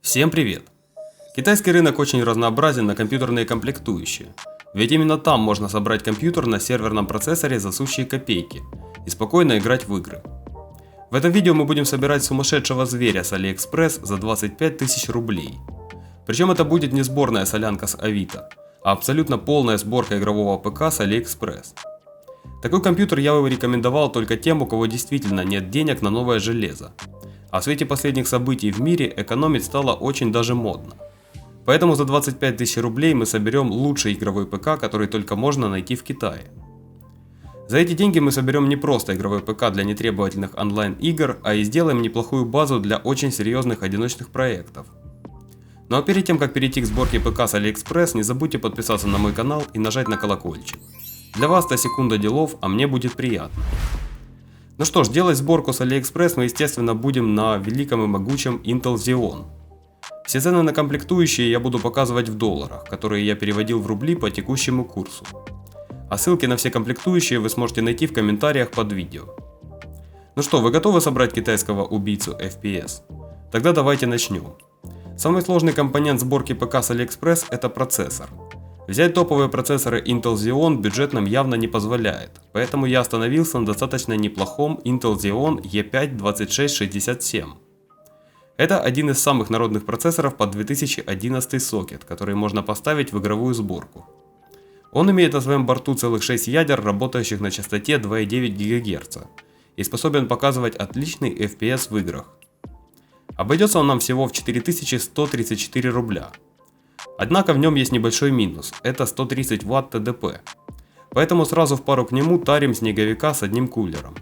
Всем привет! Китайский рынок очень разнообразен на компьютерные комплектующие, ведь именно там можно собрать компьютер на серверном процессоре за сущие копейки и спокойно играть в игры. В этом видео мы будем собирать сумасшедшего зверя с AliExpress за 25 тысяч рублей. Причем это будет не сборная солянка с Авито, а абсолютно полная сборка игрового ПК с AliExpress. Такой компьютер я бы рекомендовал только тем, у кого действительно нет денег на новое железо. А в свете последних событий в мире экономить стало очень даже модно. Поэтому за 25 тысяч рублей мы соберем лучший игровой ПК, который только можно найти в Китае. За эти деньги мы соберем не просто игровой ПК для нетребовательных онлайн-игр, а и сделаем неплохую базу для очень серьезных одиночных проектов. Ну а перед тем, как перейти к сборке ПК с AliExpress, не забудьте подписаться на мой канал и нажать на колокольчик. Для вас 100 секунд делов, а мне будет приятно. Ну что ж, делать сборку с AliExpress мы, естественно, будем на великом и могучем Intel Xeon. Все цены на комплектующие я буду показывать в долларах, которые я переводил в рубли по текущему курсу. А ссылки на все комплектующие вы сможете найти в комментариях под видео. Ну что, вы готовы собрать китайского убийцу FPS? Тогда давайте начнем. Самый сложный компонент сборки ПК с AliExpress – это процессор. Взять топовые процессоры Intel Xeon бюджет нам явно не позволяет, поэтому я остановился на достаточно неплохом Intel Xeon E5-2667. Это один из самых народных процессоров под 2011 сокет, который можно поставить в игровую сборку. Он имеет на своем борту целых 6 ядер, работающих на частоте 2,9 ГГц, и способен показывать отличный FPS в играх. Обойдется он нам всего в 4134 рубля. Однако в нем есть небольшой минус, это 130 Вт ТДП. Поэтому сразу в пару к нему тарим снеговика с одним кулером.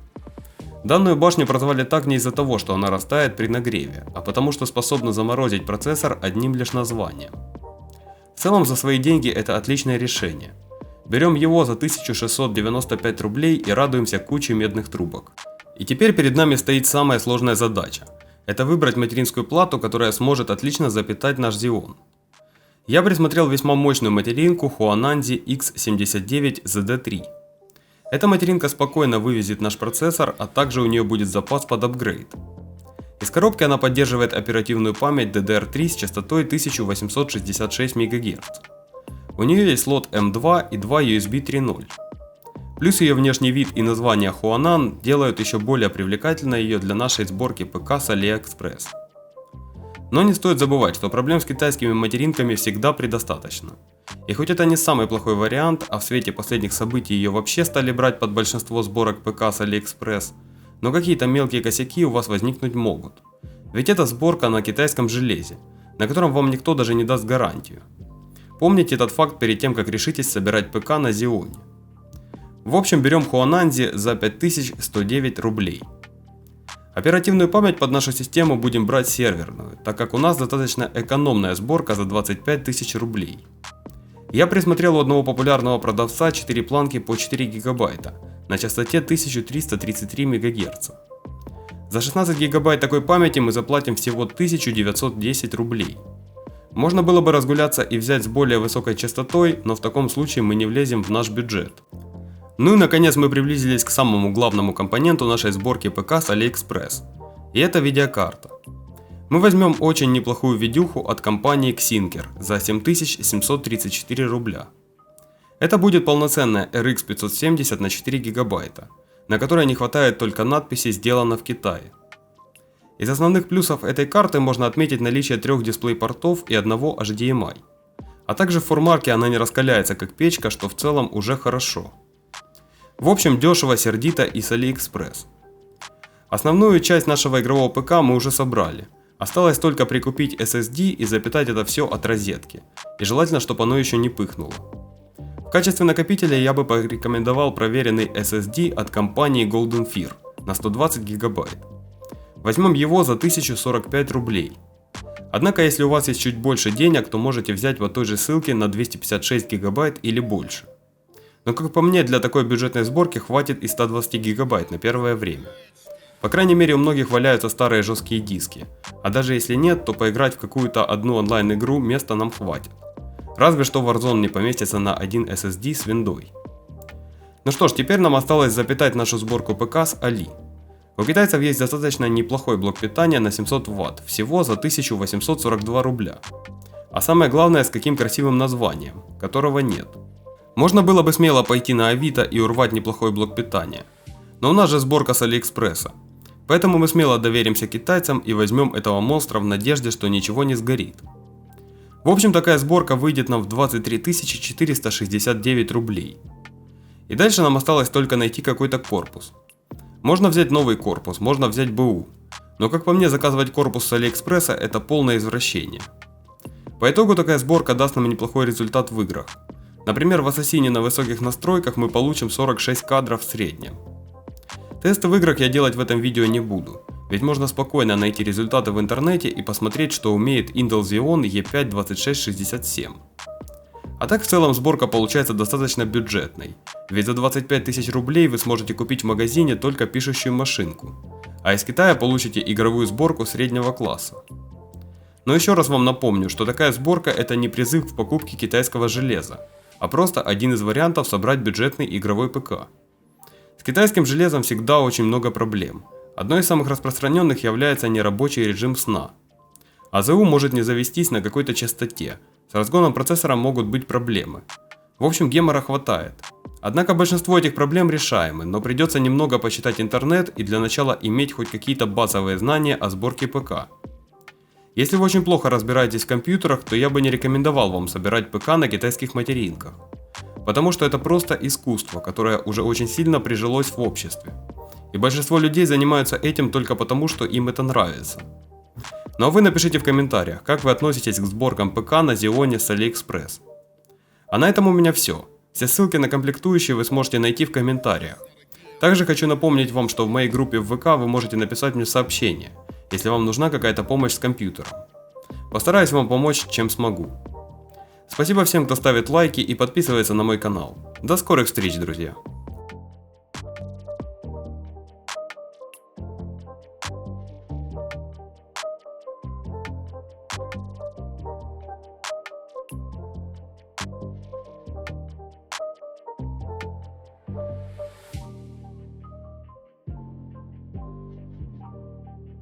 Данную башню прозвали так не из-за того, что она растает при нагреве, а потому что способна заморозить процессор одним лишь названием. В целом за свои деньги это отличное решение. Берем его за 1695 рублей и радуемся куче медных трубок. И теперь перед нами стоит самая сложная задача. Это выбрать материнскую плату, которая сможет отлично запитать наш Xeon. Я присмотрел весьма мощную материнку Huanandi X79ZD3. Эта материнка спокойно вывезет наш процессор, а также у нее будет запас под апгрейд. Из коробки она поддерживает оперативную память DDR3 с частотой 1866 МГц. У нее есть слот M2 и 2 USB 3.0. Плюс ее внешний вид и название Huanan делают еще более привлекательной ее для нашей сборки ПК с AliExpress. Но не стоит забывать, что проблем с китайскими материнками всегда предостаточно. И хоть это не самый плохой вариант, а в свете последних событий ее вообще стали брать под большинство сборок ПК с AliExpress, но какие-то мелкие косяки у вас возникнуть могут. Ведь это сборка на китайском железе, на котором вам никто даже не даст гарантию. Помните этот факт перед тем, как решитесь собирать ПК на Xeon. В общем, берем Huanandi за 5109 рублей. Оперативную память под нашу систему будем брать серверную, так как у нас достаточно экономная сборка за 25 тысяч рублей. Я присмотрел у одного популярного продавца 4 планки по 4 гигабайта на частоте 1333 МГц. За 16 гигабайт такой памяти мы заплатим всего 1910 рублей. Можно было бы разгуляться и взять с более высокой частотой, но в таком случае мы не влезем в наш бюджет. Ну и наконец мы приблизились к самому главному компоненту нашей сборки ПК с AliExpress. И это видеокарта. Мы возьмем очень неплохую видюху от компании Xinker за 7734 рубля. Это будет полноценная RX 570 на 4 гигабайта, на которой не хватает только надписи «Сделано в Китае». Из основных плюсов этой карты можно отметить наличие 3 дисплей-портов и одного HDMI. А также в формарке она не раскаляется как печка, что в целом уже хорошо. В общем, дешево, сердито и с AliExpress. Основную часть нашего игрового ПК мы уже собрали. Осталось только прикупить SSD и запитать это все от розетки. И желательно, чтобы оно еще не пыхнуло. В качестве накопителя я бы порекомендовал проверенный SSD от компании Golden Fear на 120 гигабайт. Возьмем его за 1045 рублей. Однако, если у вас есть чуть больше денег, то можете взять по той же ссылке на 256 гигабайт или больше. Но как по мне, для такой бюджетной сборки хватит и 120 гигабайт на первое время. По крайней мере, у многих валяются старые жесткие диски, а даже если нет, то поиграть в какую-то одну онлайн-игру места нам хватит. Разве что Warzone не поместится на один SSD с виндой. Ну что ж, теперь нам осталось запитать нашу сборку ПК с Ali. У китайцев есть достаточно неплохой блок питания на 700 Вт, всего за 1842 рубля. А самое главное, с каким красивым названием, которого нет. Можно было бы смело пойти на Авито и урвать неплохой блок питания. Но у нас же сборка с Алиэкспресса. Поэтому мы смело доверимся китайцам и возьмем этого монстра в надежде, что ничего не сгорит. В общем, такая сборка выйдет нам в 23 469 рублей. И дальше нам осталось только найти какой-то корпус. Можно взять новый корпус, можно взять БУ. Но как по мне, заказывать корпус с Алиэкспресса — это полное извращение. По итогу такая сборка даст нам неплохой результат в играх. Например, в Ассасине на высоких настройках мы получим 46 кадров в среднем. Тесты в играх я делать в этом видео не буду, ведь можно спокойно найти результаты в интернете и посмотреть, что умеет Intel Xeon E5-2667. А так в целом сборка получается достаточно бюджетной, ведь за 25 тысяч рублей вы сможете купить в магазине только пишущую машинку, а из Китая получите игровую сборку среднего класса. Но еще раз вам напомню, что такая сборка — это не призыв к покупке китайского железа, а просто один из вариантов собрать бюджетный игровой ПК. С китайским железом всегда очень много проблем. Одной из самых распространенных является нерабочий режим сна. АЗУ может не завестись на какой-то частоте, с разгоном процессора могут быть проблемы. В общем, гемора хватает. Однако большинство этих проблем решаемы, но придется немного почитать интернет и для начала иметь хоть какие-то базовые знания о сборке ПК. Если вы очень плохо разбираетесь в компьютерах, то я бы не рекомендовал вам собирать ПК на китайских материнках. Потому что это просто искусство, которое уже очень сильно прижилось в обществе. И большинство людей занимаются этим только потому, что им это нравится. Ну а вы напишите в комментариях, как вы относитесь к сборкам ПК на Xeon с AliExpress. А на этом у меня все. Все ссылки на комплектующие вы сможете найти в комментариях. Также хочу напомнить вам, что в моей группе в ВК вы можете написать мне сообщение, если вам нужна какая-то помощь с компьютером. Постараюсь вам помочь, чем смогу. Спасибо всем, кто ставит лайки и подписывается на мой канал. До скорых встреч, друзья!